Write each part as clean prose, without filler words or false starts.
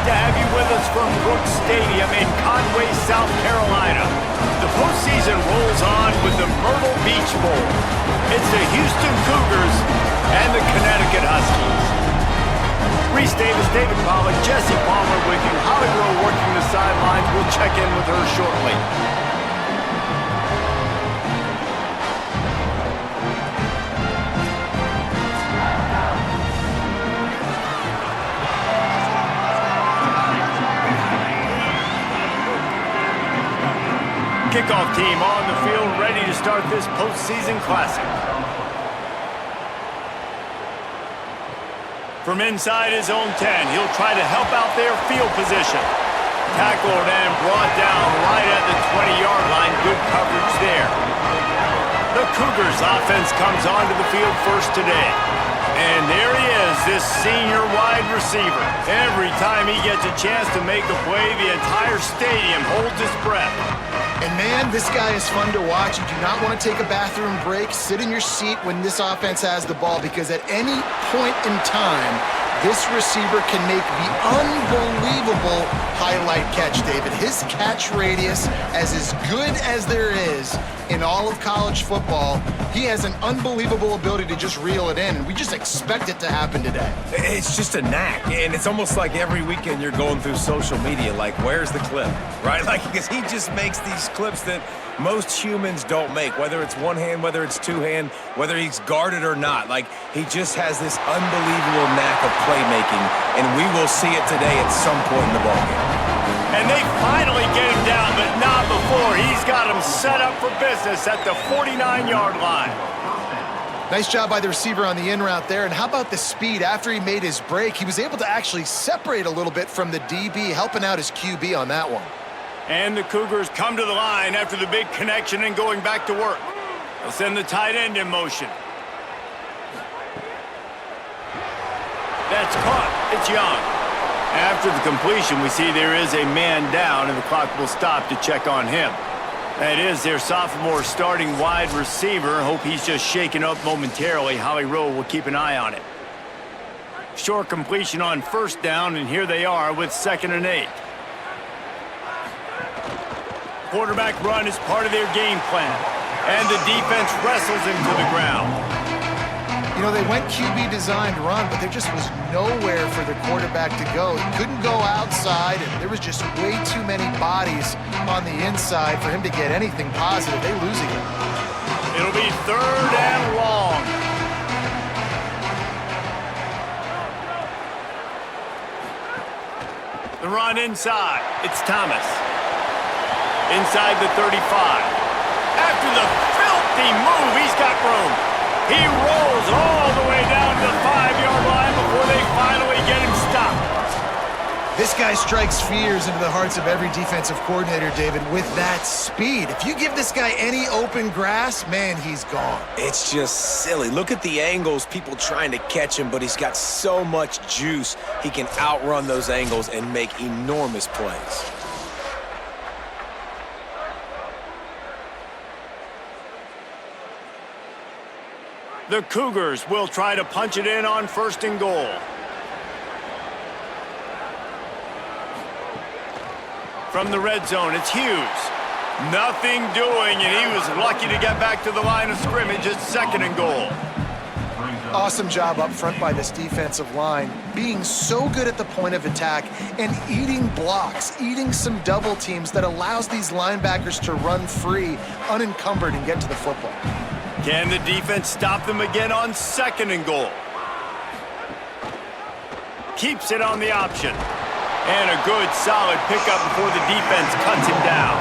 to have you with us from Brooks Stadium in Conway, South Carolina. The postseason rolls on with the Myrtle Beach Bowl. It's the Houston Cougars and the Connecticut Huskies. Reese Davis, David Pollack, Jesse Palmer with you. Holly Rowe working the sidelines. We'll check in with her shortly. Kickoff team on the field, ready to start this postseason classic. From inside his own 10, he'll try to help out their field position. Tackled and brought down right at the 20-yard line. Good coverage there. The Cougars offense comes onto the field first today. And there he is, this senior wide receiver. Every time he gets a chance to make a play, the entire stadium holds its breath. And man, this guy is fun to watch. You do not want to take a bathroom break. Sit in your seat when this offense has the ball, because at any point in time, this receiver can make the unbelievable highlight catch, David. His catch radius is as good as there is in all of college football. He has an unbelievable ability to just reel it in, and we just expect it to happen today. It's just a knack, and it's almost like every weekend you're going through social media, like, where's the clip, right? Like, because he just makes these clips that most humans don't make, whether it's one hand, whether it's two hand, whether he's guarded or not. Like, he just has this unbelievable knack of playmaking, and we will see it today at some point in the ballgame. And they finally get him down, but not before. He's got him set up for business at the 49-yard line. Nice job by the receiver on the in route there. And how about the speed? After he made his break, he was able to actually separate a little bit from the DB, helping out his QB on that one. And the Cougars come to the line after the big connection and going back to work. They'll send the tight end in motion. That's caught. It's Young. After the completion, we see there is a man down, and the clock will stop to check on him. That is their sophomore starting wide receiver. Hope he's just shaken up momentarily. Holly Rowe will keep an eye on it. Short completion on first down, and here they are with 2nd and 8. Quarterback run is part of their game plan, and the defense wrestles him to the ground. You know, they went QB designed run, but there just was nowhere for the quarterback to go. He couldn't go outside, and there was just way too many bodies on the inside for him to get anything positive. They lose again. It'll be 3rd and long. The run inside. It's Thomas. Inside the 35. After the filthy move, he's got room. He rolls all the way down to the 5-yard line before they finally get him stopped. This guy strikes fears into the hearts of every defensive coordinator, David, with that speed. If you give this guy any open grass, man, he's gone. It's just silly. Look at the angles, people trying to catch him, but he's got so much juice. He can outrun those angles and make enormous plays. The Cougars will try to punch it in on 1st and goal. From the red zone, it's Hughes. Nothing doing, and he was lucky to get back to the line of scrimmage at 2nd and goal. Awesome job up front by this defensive line, being so good at the point of attack and eating blocks, eating some double teams that allows these linebackers to run free, unencumbered, and get to the football. Can the defense stop them again on 2nd and goal? Keeps it on the option. And a good, solid pickup before the defense cuts him down.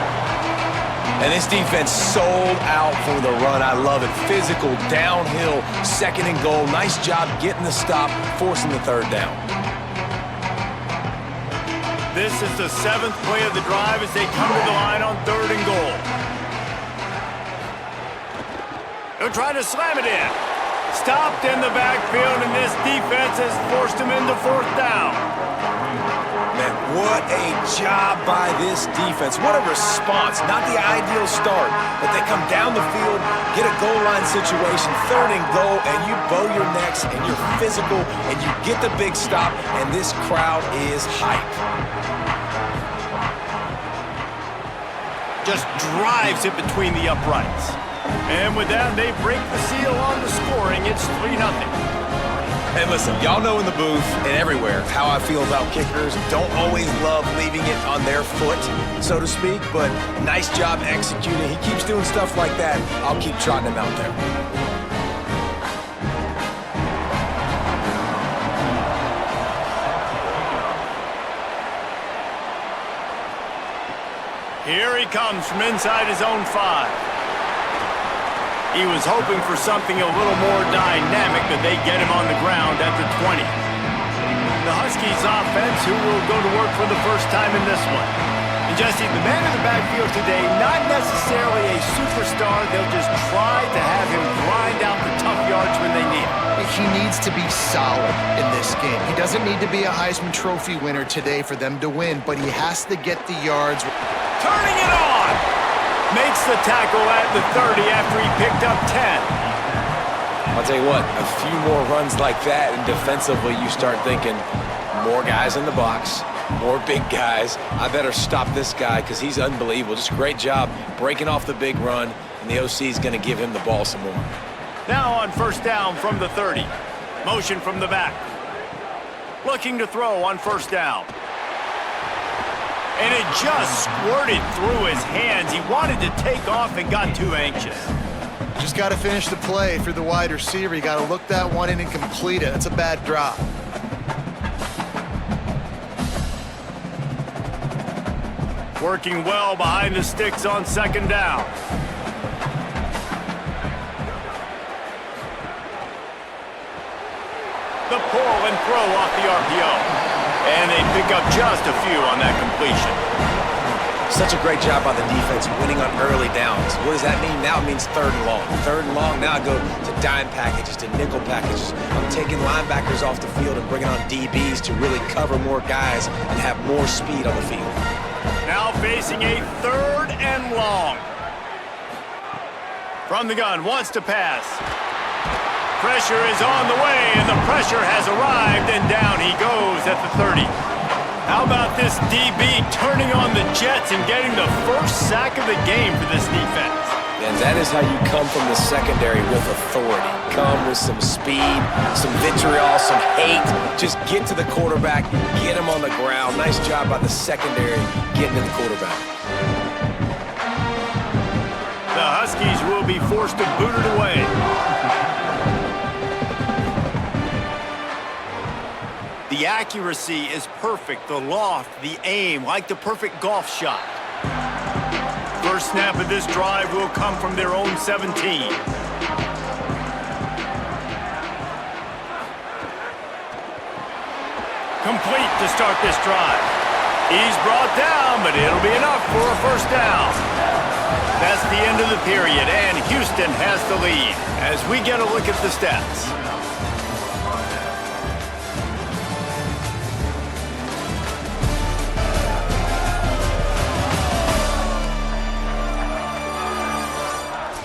And this defense sold out for the run. I love it. Physical, downhill, 2nd and goal. Nice job getting the stop, forcing the 3rd down. This is the 7th play of the drive as they come to the line on 3rd and goal. They'll try to slam it in. Stopped in the backfield, and this defense has forced him into 4th down. Man, What a job by this defense. What a response. Not the ideal start, but they come down the field, get a goal line situation, 3rd and goal, and you bow your necks, and you're physical, and you get the big stop, and this crowd is hype. Just drives it between the uprights. And with that, they break the seal on the scoring. It's 3-0. Hey, listen, y'all know in the booth and everywhere how I feel about kickers. Don't always love leaving it on their foot, so to speak, but nice job executing. He keeps doing stuff like that. I'll keep trotting him out there. Here he comes from inside his own 5. He was hoping for something a little more dynamic, but they get him on the ground at the 20. The Huskies offense, who will go to work for the first time in this one. And Jesse, the man in the backfield today, not necessarily a superstar. They'll just try to have him grind out the tough yards when they need him. He needs to be solid in this game. He doesn't need to be a Heisman Trophy winner today for them to win, but he has to get the yards. Turning it on! Makes the tackle at the 30 after he picked up 10. I'll tell you what, a few more runs like that, and defensively you start thinking, more guys in the box, more big guys. I better stop this guy because he's unbelievable. Just a great job breaking off the big run, and the OC is going to give him the ball some more. Now on 1st down from the 30. Motion from the back. Looking to throw on 1st down. And it just squirted through his hands. He wanted to take off and got too anxious. Just got to finish the play through the wide receiver. You got to look that one in and complete it. That's a bad drop. Working well behind the sticks on 2nd down. The pull and throw off the RPO. And they pick up just a few on that completion. Such a great job by the defense winning on early downs. What does that mean? Now it means 3rd and long. 3rd and long, now I go to dime packages, to nickel packages. I'm taking linebackers off the field and bringing on DBs to really cover more guys and have more speed on the field. Now facing a 3rd and long. From the gun, wants to pass. Pressure is on the way, and the pressure has arrived, and down he goes at the 30. How about this DB turning on the Jets and getting the first sack of the game for this defense? And that is how you come from the secondary with authority. Come with some speed, some vitriol, some hate. Just get to the quarterback, get him on the ground. Nice job by the secondary getting to the quarterback. The Huskies will be forced to boot it away. The accuracy is perfect, the loft, the aim, like the perfect golf shot. First snap of this drive will come from their own 17. Complete to start this drive. He's brought down, but it'll be enough for a 1st down. That's the end of the period, and Houston has the lead as we get a look at the stats.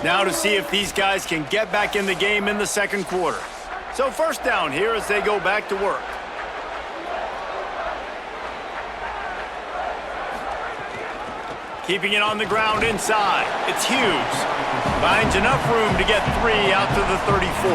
Now to see if these guys can get back in the game in the 2nd quarter. So 1st down here as they go back to work. Keeping it on the ground inside. It's Hughes. Finds enough room to get 3 out to the 34.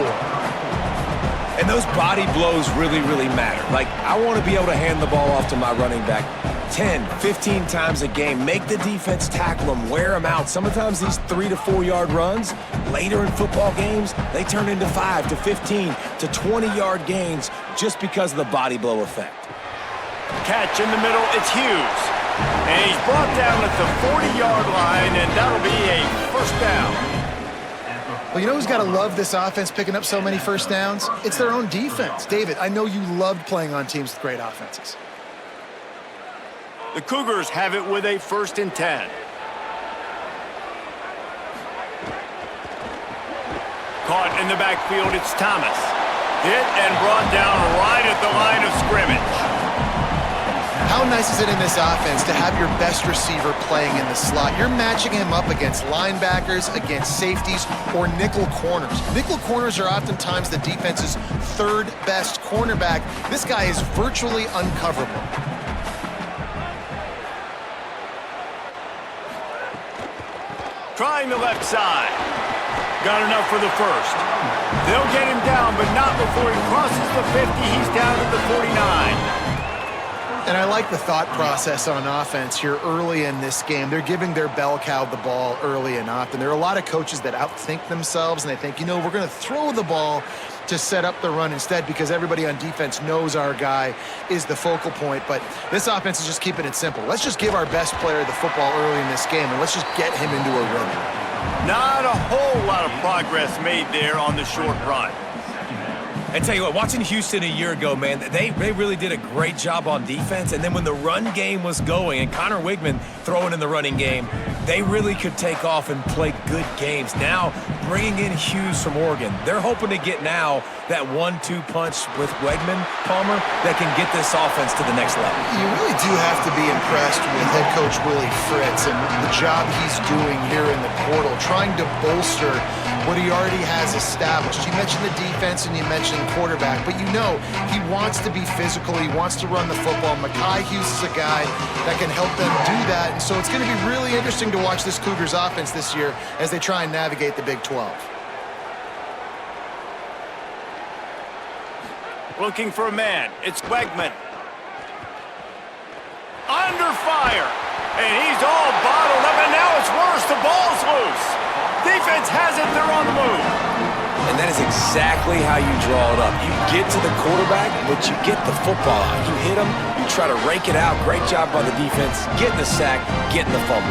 And those body blows really, really matter. Like, I want to be able to hand the ball off to my running back 10, 15 times a game. Make the defense tackle them, wear them out. Sometimes these 3 to 4 yard runs, later in football games, they turn into 5 to 15 to 20 yard gains just because of the body blow effect. Catch in the middle, it's Hughes. And he's brought down at the 40-yard line, and that'll be a 1st down. Well, you know who's got to love this offense picking up so many 1st downs? It's their own defense. David, I know you loved playing on teams with great offenses. The Cougars have it with a 1st and 10. Caught in the backfield, it's Thomas. Hit and brought down right at the line of scrimmage. How nice is it in this offense to have your best receiver playing in the slot? You're matching him up against linebackers, against safeties, or nickel corners. Nickel corners are oftentimes the defense's third best cornerback. This guy is virtually uncoverable. Trying the left side. Got enough for the first. They'll get him down, but not before he crosses the 50. He's down at the 49. And I like the thought process on offense here early in this game. They're giving their bell cow the ball early and often. There are a lot of coaches that outthink themselves, and they think, we're going to throw the ball to set up the run instead because everybody on defense knows our guy is the focal point. But this offense is just keeping it simple. Let's just give our best player the football early in this game, and let's just get him into a rhythm. Not a whole lot of progress made there on the short run. I tell you what, watching Houston a year ago, man, they really did a great job on defense. And then when the run game was going and Connor Wigman throwing in the running game, they really could take off and play good games. Now, bringing in Hughes from Oregon, they're hoping to get now that 1-2 punch with Wegman, Palmer, that can get this offense to the next level. You really do have to be impressed with head coach Willie Fritz and the job he's doing here in the portal, trying to bolster what he already has established. You mentioned the defense and you mentioned quarterback, but he wants to be physical. He wants to run the football. Mekhi Hughes is a guy that can help them do that, and so it's going to be really interesting to watch this Cougars offense this year as they try and navigate the Big 12. Looking for a man. It's Wegman. Under fire. And he's all bottled up, and now it's worse. The ball's loose. Defense has it. They're on the move. And that is exactly how you draw it up. You get to the quarterback, but you get the football out. You hit him, you try to rake it out. Great job by the defense. Getting the sack, getting the fumble.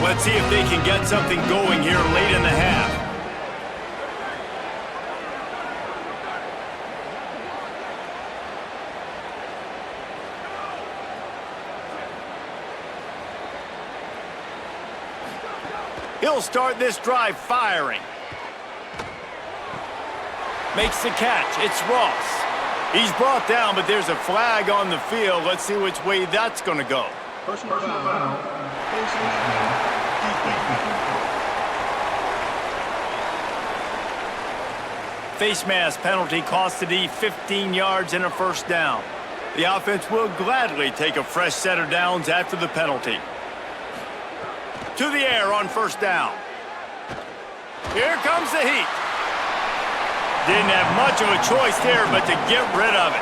Let's see if they can get something going here late in the half. He'll start this drive firing. Makes the catch. It's Ross. He's brought down, but there's a flag on the field. Let's see which way that's going to go. Personal foul. Face mask penalty cost the D 15 yards and a first down. The offense will gladly take a fresh set of downs after the penalty. To the air on first down. Here comes the heat. Didn't have much of a choice there, but to get rid of it.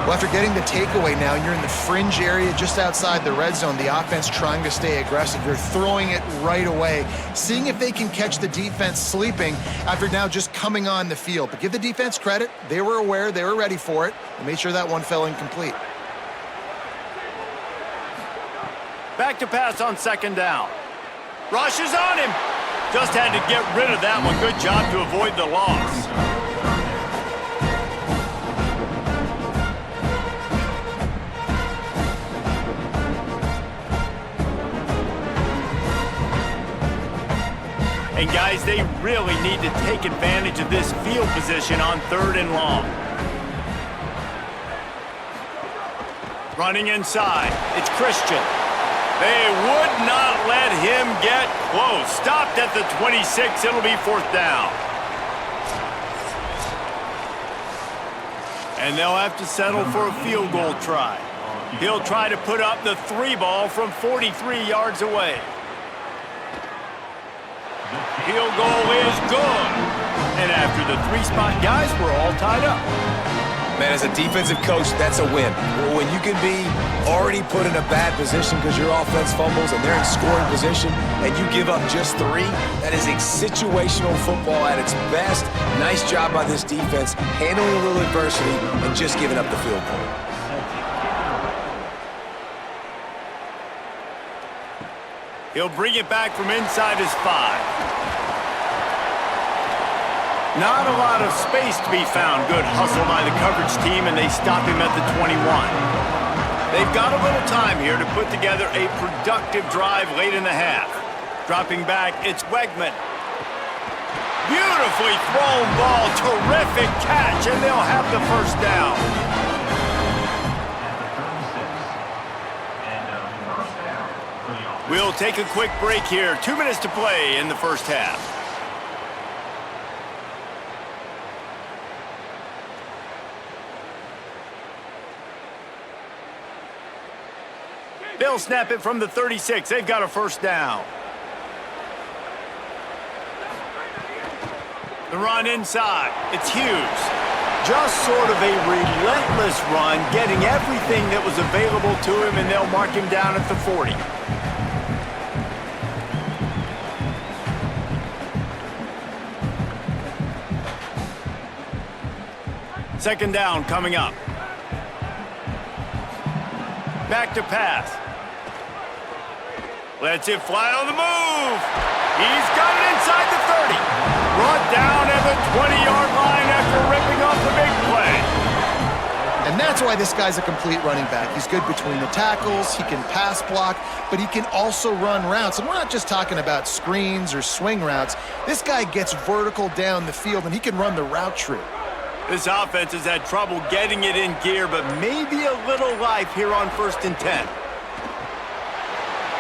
Well, after getting the takeaway now, you're in the fringe area just outside the red zone. The offense trying to stay aggressive. You're throwing it right away, seeing if they can catch the defense sleeping after now just coming on the field. But give the defense credit. They were aware. They were ready for it. And made sure that one fell incomplete. Back to pass on second down. Rush is on him. Just had to get rid of that one. Good job to avoid the loss. And guys, they really need to take advantage of this field position on third and long. Running inside, it's Christian. They would not let him get close. Stopped at the 26, it'll be fourth down. And they'll have to settle for a field goal try. He'll try to put up the 3 ball from 43 yards away. Field goal is good. And after the 3-spot guys, we're all tied up. Man, as a defensive coach, that's a win. When you can be already put in a bad position because your offense fumbles and they're in scoring position and you give up just 3, that is a situational football at its best. Nice job by this defense, handling a little adversity and just giving up the field goal. He'll bring it back from inside his 5. Not a lot of space to be found. Good hustle by the coverage team, and they stop him at the 21. They've got a little time here to put together a productive drive late in the half. Dropping back, it's Wegman. Beautifully thrown ball, terrific catch, and they'll have the first down. We'll take a quick break here. 2 minutes to play in the first half. They'll snap it from the 36. They've got a first down. The run inside. It's Hughes. Just sort of a relentless run, getting everything that was available to him, and they'll mark him down at the 40. Second down coming up. Back to pass. Lets it fly on the move. He's got it inside the 30. Brought down at the 20-yard line after ripping off the big play. And that's why this guy's a complete running back. He's good between the tackles, he can pass block, but he can also run routes. And we're not just talking about screens or swing routes. This guy gets vertical down the field, and he can run the route tree. This offense has had trouble getting it in gear, but maybe a little life here on 1st and 10.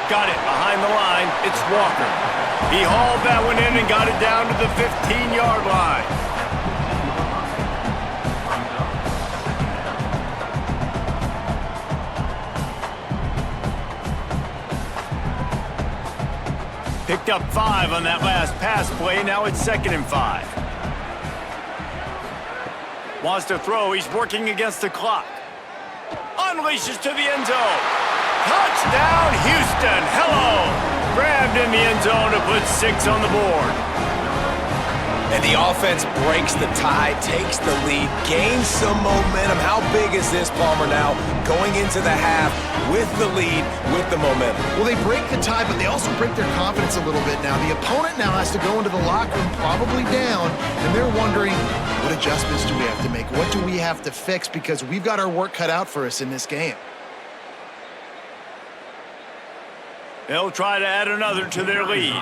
Got it behind the line. It's Walker. He hauled that one in and got it down to the 15-yard line. Picked up 5 on that last pass play. Now it's 2nd and 5. Wants to throw. He's working against the clock. Unleashes to the end zone. Touchdown, Houston. Hello. Grabbed in the end zone to put 6 on the board. And the offense breaks the tie, takes the lead, gains some momentum. How big is this, Palmer, now going into the half with the lead, with the momentum? Well, they break the tie, but they also break their confidence a little bit now. The opponent now has to go into the locker room probably down, and they're wondering, what adjustments do we have to make? What do we have to fix? Because we've got our work cut out for us in this game. They'll try to add another to their lead.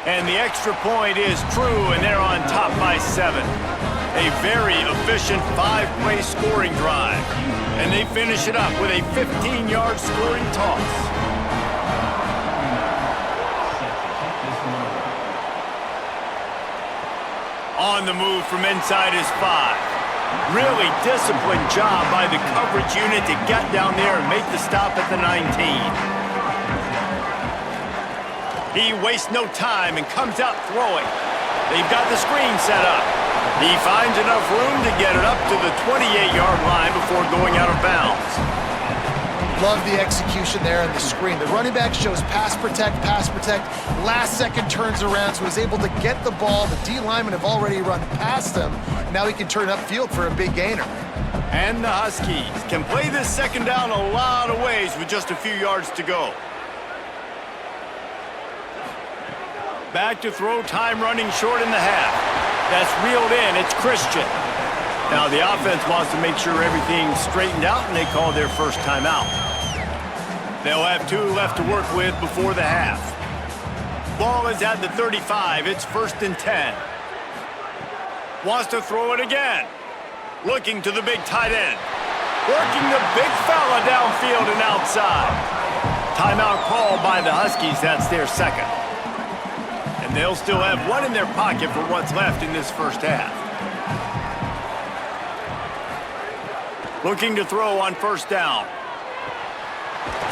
And the extra point is true, and they're on top by 7. A very efficient 5-play scoring drive. And they finish it up with a 15-yard scoring toss. On the move from inside his 5. Really disciplined job by the coverage unit to get down there and make the stop at the 19. He wastes no time and comes out throwing. They've got the screen set up. He finds enough room to get it up to the 28-yard line before going out of bounds. Love the execution there on the screen. The running back shows pass protect, last second turns around, so he's able to get the ball. The D linemen have already run past him. Now he can turn upfield for a big gainer. And the Huskies can play this second down a lot of ways with just a few yards to go. Back to throw, time running short in the half. That's reeled in, it's Christian. Now the offense wants to make sure everything's straightened out, and they call their first timeout. They'll have 2 left to work with before the half. Ball is at the 35, it's 1st and 10. Wants to throw it again. Looking to the big tight end. Working the big fella downfield and outside. Timeout called by the Huskies, that's their 2nd. And they'll still have 1 in their pocket for what's left in this first half. Looking to throw on 1st down.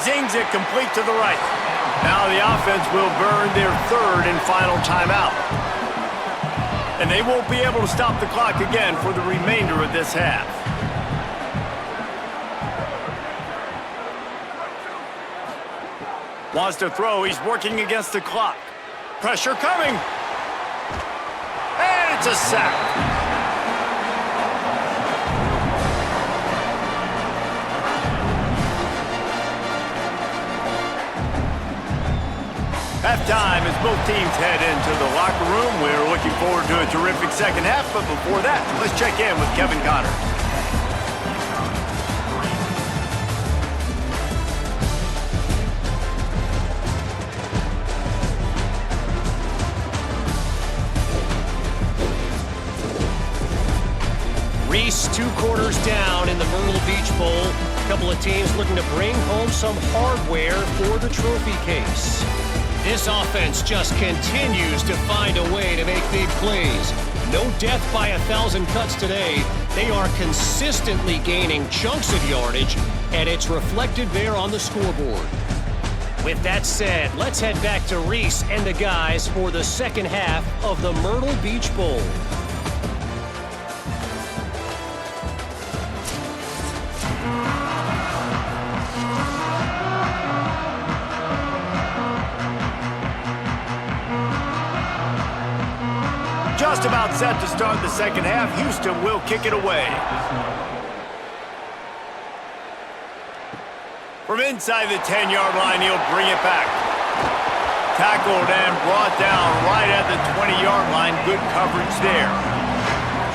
Zings it complete to the right. Now the offense will burn their 3rd and final timeout. And they won't be able to stop the clock again for the remainder of this half. Wants to throw, he's working against the clock. Pressure coming. And it's a sack. Halftime as both teams head into the locker room. We're looking forward to a terrific second half, but before that, let's check in with Kevin Connors. It's 2 quarters down in the Myrtle Beach Bowl. A couple of teams looking to bring home some hardware for the trophy case. This offense just continues to find a way to make big plays. No death by 1,000 cuts today. They are consistently gaining chunks of yardage, and it's reflected there on the scoreboard. With that said, let's head back to Reese and the guys for the second half of the Myrtle Beach Bowl. Just about set to start the second half. Houston will kick it away. From inside the 10-yard line, he'll bring it back. Tackled and brought down right at the 20-yard line. Good coverage there.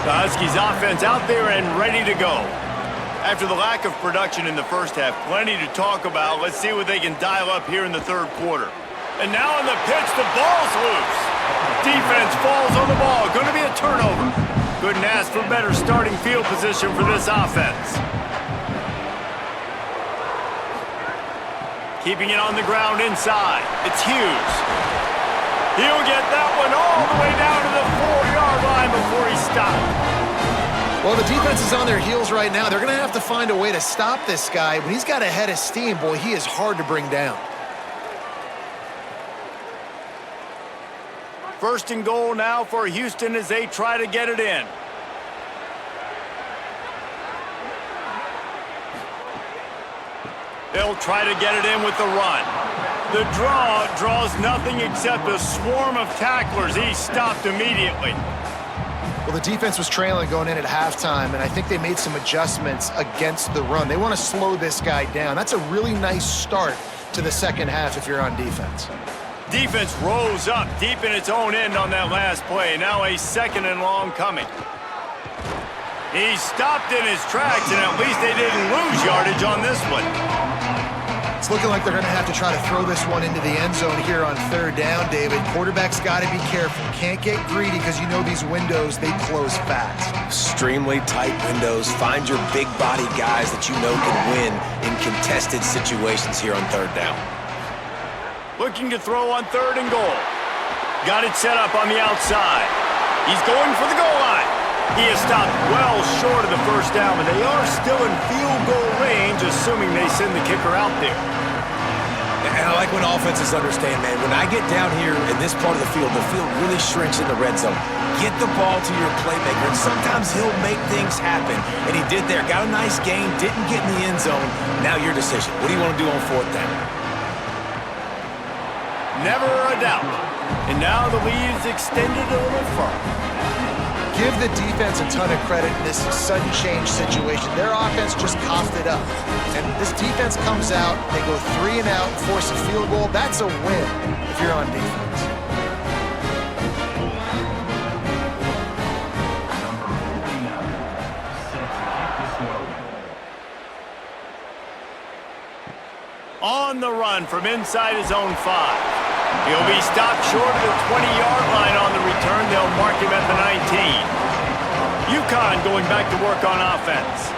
The Huskies offense out there and ready to go. After the lack of production in the first half, plenty to talk about. Let's see what they can dial up here in the third quarter. And now on the pitch, the ball's loose. Defense falls on the ball. Going to be a turnover. Couldn't ask for better starting field position for this offense. Keeping it on the ground inside. It's Hughes. He'll get that one all the way down to the 4-yard line before he stopped. Well, the defense is on their heels right now. They're going to have to find a way to stop this guy. When he's got a head of steam, boy, he is hard to bring down. First and goal now for Houston as they try to get it in. They'll try to get it in with the run. The draw draws nothing except a swarm of tacklers. He stopped immediately. Well, the defense was trailing going in at halftime, and I think they made some adjustments against the run. They want to slow this guy down. That's a really nice start to the second half if you're on defense. Defense rose up deep in its own end on that last play. Now a second and long coming. He stopped in his tracks, and at least they didn't lose yardage on this one. It's looking like they're going to have to try to throw this one into the end zone here on third down, David. Quarterback's got to be careful. Can't get greedy because you know these windows, they close fast. Extremely tight windows. Find your big body guys that you know can win in contested situations here on third down. Looking to throw on third and goal. Got it set up on the outside. He's going for the goal line. He has stopped well short of the first down, but they are still in field goal range, assuming they send the kicker out there. And I like when offenses understand, man, when I get down here in this part of the field really shrinks in the red zone. Get the ball to your playmaker, and sometimes he'll make things happen. And he did there. Got a nice gain, didn't get in the end zone. Now your decision. What do you want to do on fourth down? Never a doubt. And now the lead is extended a little further. Give the defense a ton of credit in this sudden change situation. Their offense just coughed it up. And this defense comes out, they go 3 and out, force a field goal. That's a win if you're on defense. On the run from inside his own 5. He'll be stopped short of the 20-yard line on the return. They'll mark him at the 19. UConn going back to work on offense.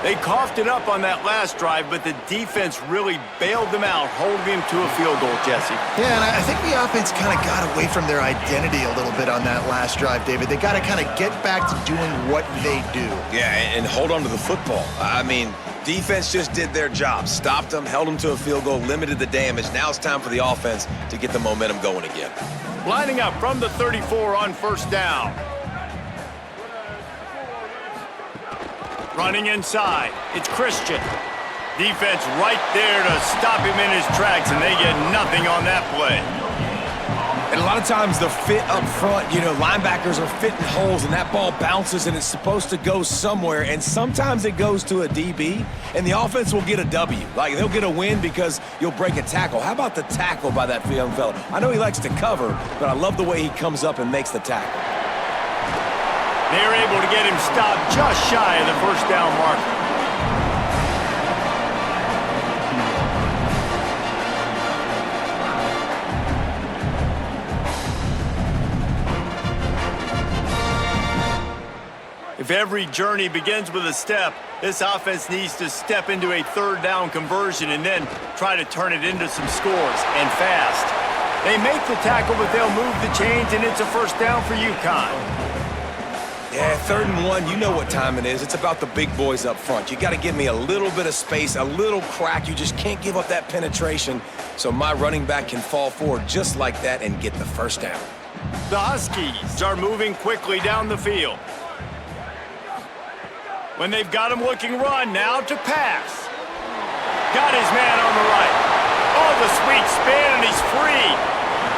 They coughed it up on that last drive, but the defense really bailed them out, holding him to a field goal, Jesse. Yeah, and I think the offense kind of got away from their identity a little bit on that last drive, David. They got to kind of get back to doing what they do. Yeah, and hold on to the football. I mean, defense just did their job. Stopped them, held them to a field goal, limited the damage. Now it's time for the offense to get the momentum going again. Lining up from the 34 on first down. Running inside, it's Christian. Defense right there to stop him in his tracks, and they get nothing on that play. And a lot of times the fit up front, you know, linebackers are fitting holes, and that ball bounces, and it's supposed to go somewhere, and sometimes it goes to a DB, and the offense will get a W. Like, they'll get a win because you'll break a tackle. How about the tackle by that young fella? I know he likes to cover, but I love the way he comes up and makes the tackle. They're able to get him stopped just shy of the first down marker. If If every journey begins with a step, this offense needs to step into a third down conversion and then try to turn it into some scores, and fast. They make the tackle, but they'll move the chains, and it's a first down for UConn. Yeah, 3rd and 1, you know what time it is. It's about the big boys up front. You got to give me a little bit of space, a little crack. You just can't give up that penetration, so my running back can fall forward just like that and get the first down. The Huskies are moving quickly down the field. When they've got him looking run, now to pass. Got his man on the right. Oh, the sweet spin, and he's free.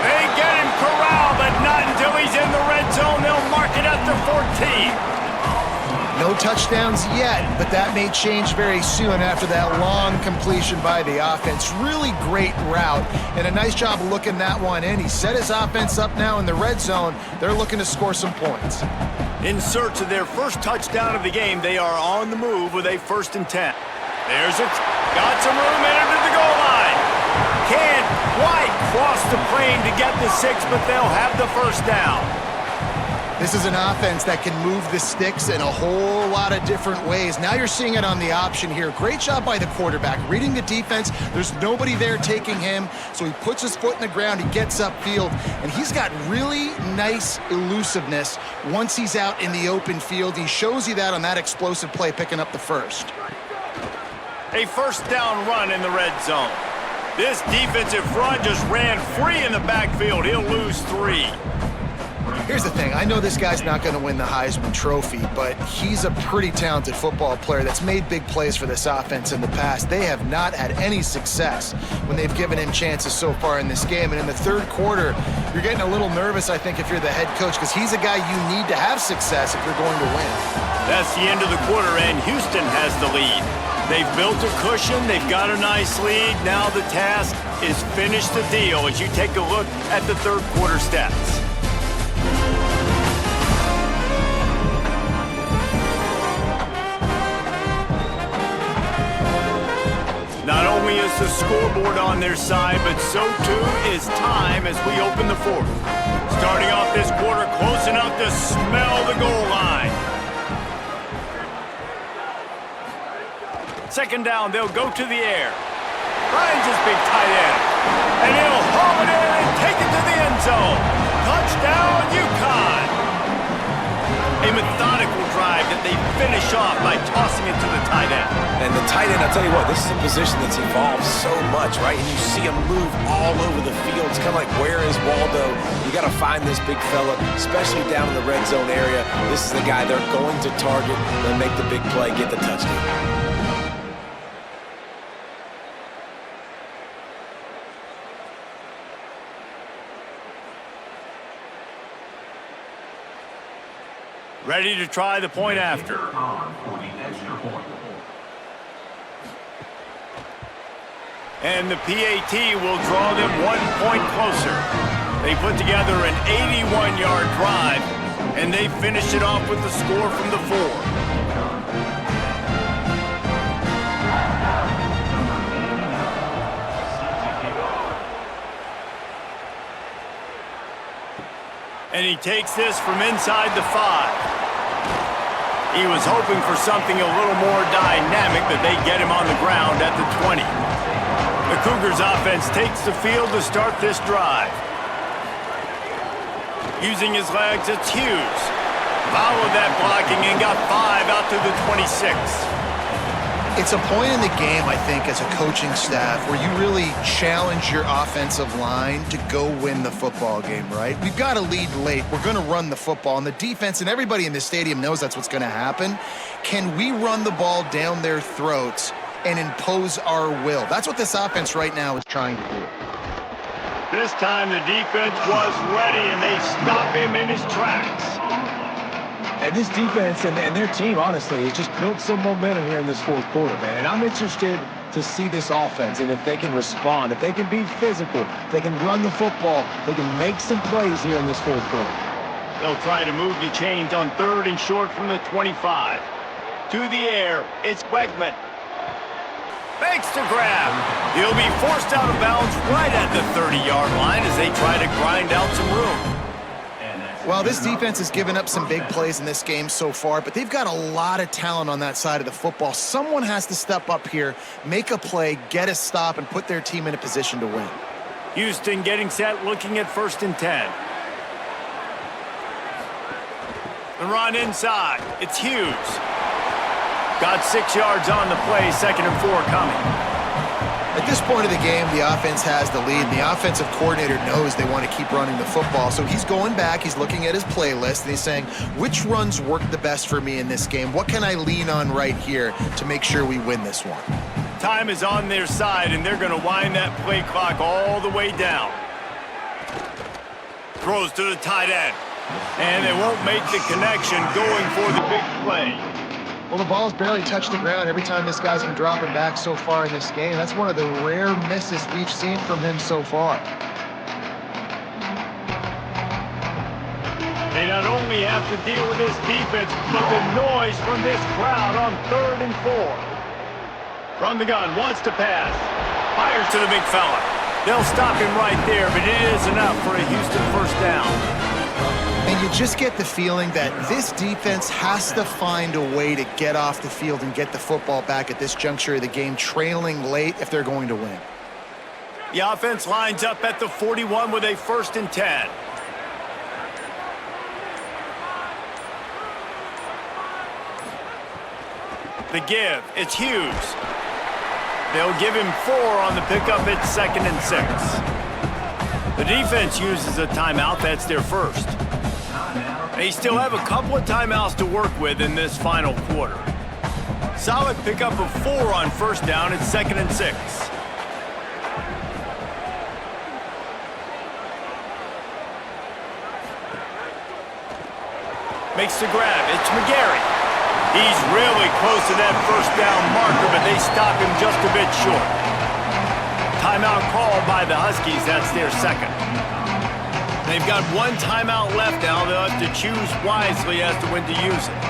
They get him corralled, but not until he's in the red zone. They'll mark it at the 14. No touchdowns yet, but that may change very soon after that long completion by the offense. Really great route, and a nice job looking that one in. He set his offense up now in the red zone. They're looking to score some points. In search of their first touchdown of the game, they are on the move with a 1st and 10. There's got some room in to the goal line. Can't quite cross the plane to get the 6, but they'll have the first down. This is an offense that can move the sticks in a whole lot of different ways. Now you're seeing it on the option here. Great job by the quarterback. Reading the defense, there's nobody there taking him, so he puts his foot in the ground, he gets upfield, and he's got really nice elusiveness once he's out in the open field. He shows you that on that explosive play, picking up the first. A first down run in the red zone. This defensive front just ran free in the backfield. He'll lose 3. Here's the thing. I know this guy's not going to win the Heisman Trophy, but he's a pretty talented football player that's made big plays for this offense in the past. They have not had any success when they've given him chances so far in this game. And in the 3rd quarter, you're getting a little nervous, I think, if you're the head coach, because he's a guy you need to have success if you're going to win. That's the end of the quarter, and Houston has the lead. They've built a cushion. They've got a nice lead. Now the task is finish the deal as you take a look at the 3rd quarter stats. Not only is the scoreboard on their side, but so too is time as we open the 4th. Starting off this quarter close enough to smell the goal line. 2nd down, they'll go to the air. Finds his big tight end. And he'll haul it in and take it to the end zone. Touchdown, UConn. A methodical drive that they finish off by tossing it to the tight end. And the tight end, I'll tell you what, this is a position that's evolved so much, right? And you see him move all over the field. It's kind of like, where is Waldo? You got to find this big fella, especially down in the red zone area. This is the guy they're going to target and make the big play, get the touchdown. Ready to try the point after. And the PAT will draw them 1 point closer. They put together an 81-yard drive, and they finish it off with the score from the 4. And he takes this from inside the 5. He was hoping for something a little more dynamic, but they get him on the ground at the 20. The Cougars offense takes the field to start this drive. Using his legs, it's Hughes. Followed that blocking and got 5 out to the 26. It's a point in the game, I think, as a coaching staff where you really challenge your offensive line to go win the football game, right? We've got to lead late. We're going to run the football, and the defense and everybody in the stadium knows that's what's going to happen. Can we run the ball down their throats and impose our will? That's what this offense right now is trying to do. This time the defense was ready, and they stop him in his tracks. And this defense and their team, honestly, has just built some momentum here in this 4th quarter, man. And I'm interested to see this offense and if they can respond, if they can be physical, if they can run the football, they can make some plays here in this 4th quarter. They'll try to move the chains on 3rd and short from the 25. To the air, it's Wegman. Fakes to grab. He'll be forced out of bounds right at the 30-yard line as they try to grind out some room. Well, this defense has given up some big plays in this game so far, but they've got a lot of talent on that side of the football. Someone has to step up here, make a play, get a stop, and put their team in a position to win. Houston getting set, looking at 1st and 10. The run inside. It's Hughes. Got 6 yards on the play, 2nd and 4 coming. At this point of the game, the offense has the lead, and the offensive coordinator knows they want to keep running the football. So he's going back, he's looking at his playlist, and he's saying, which runs work the best for me in this game? What can I lean on right here to make sure we win this one? Time is on their side, and they're going to wind that play clock all the way down. Throws to the tight end. And they won't make the connection going for the big play. Well, the ball's barely touched the ground every time this guy's been dropping back so far in this game. That's one of the rare misses we've seen from him so far. They not only have to deal with this defense, but the noise from this crowd on 3rd and 4. From the gun, wants to pass. Fires to the big fella. They'll stop him right there, but it is enough for a Houston 1st down. And you just get the feeling that this defense has to find a way to get off the field and get the football back at this juncture of the game, trailing late if they're going to win. The offense lines up at the 41 with a 1st and 10. The give, it's Hughes. They'll give him 4 on the pickup at 2nd and 6. The defense uses a timeout, that's their first. They still have a couple of timeouts to work with in this final quarter. Solid pickup of 4 on 1st down at 2nd and 6. Makes the grab. It's McGarry. He's really close to that 1st down marker, but they stop him just a bit short. Timeout called by the Huskies. That's their 2nd. They've got 1 timeout left now. They'll have to choose wisely as to when to use it.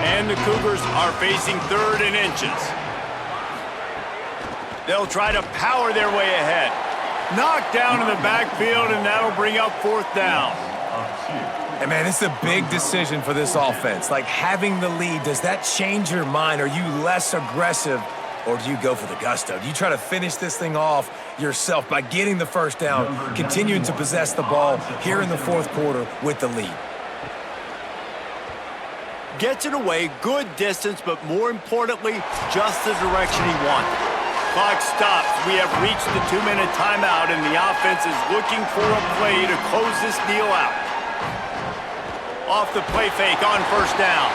And the Cougars are facing 3rd and inches. They'll try to power their way ahead. Knocked down in the backfield, and that'll bring up 4th down. Hey, man, it's a big decision for this offense. Like, having the lead, does that change your mind? Are you less aggressive, or do you go for the gusto? Do you try to finish this thing off yourself by getting the 1st down, continuing to possess the ball here in the 4th quarter with the lead? Gets it away, good distance, but more importantly, just the direction he wanted. Clock stops. We have reached the 2-minute timeout, and the offense is looking for a play to close this deal out. Off the play fake on 1st down.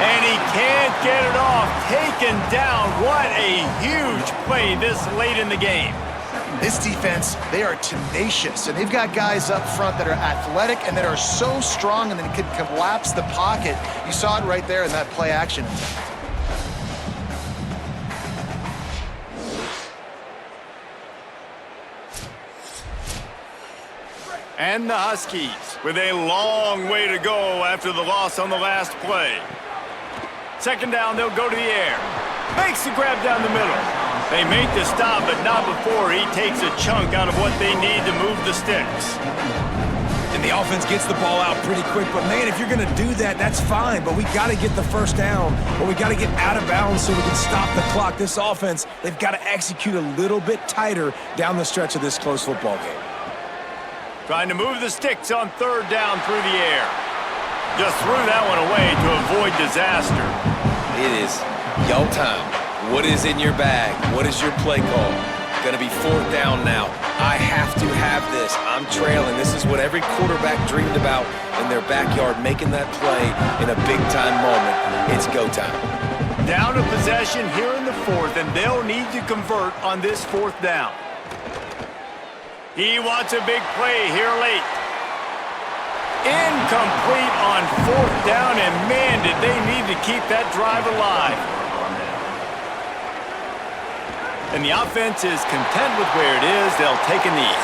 And he can't get it off. Taken down. What a huge play this late in the game. This defense, they are tenacious, and they've got guys up front that are athletic and that are so strong and that can collapse the pocket. You saw it right there in that play action. And the Huskies with a long way to go after the loss on the last play. 2nd down, they'll go to the air. Makes the grab down the middle. They make the stop, but not before he takes a chunk out of what they need to move the sticks. And the offense gets the ball out pretty quick, but man, if you're going to do that, that's fine, but we got to get the 1st down, or we got to get out of bounds so we can stop the clock. This offense, they've got to execute a little bit tighter down the stretch of this close football game. Trying to move the sticks on 3rd down through the air. Just threw that one away to avoid disaster. It is y'all time. What is in your bag? What is your play call? Going to be 4th down now. I have to have this. I'm trailing. This is what every quarterback dreamed about in their backyard, making that play in a big-time moment. It's go time. Down to possession here in the 4th, and they'll need to convert on this 4th down. He wants a big play here late. Incomplete on 4th down, and man, did they need to keep that drive alive. And the offense is content with where it is. They'll take a knee.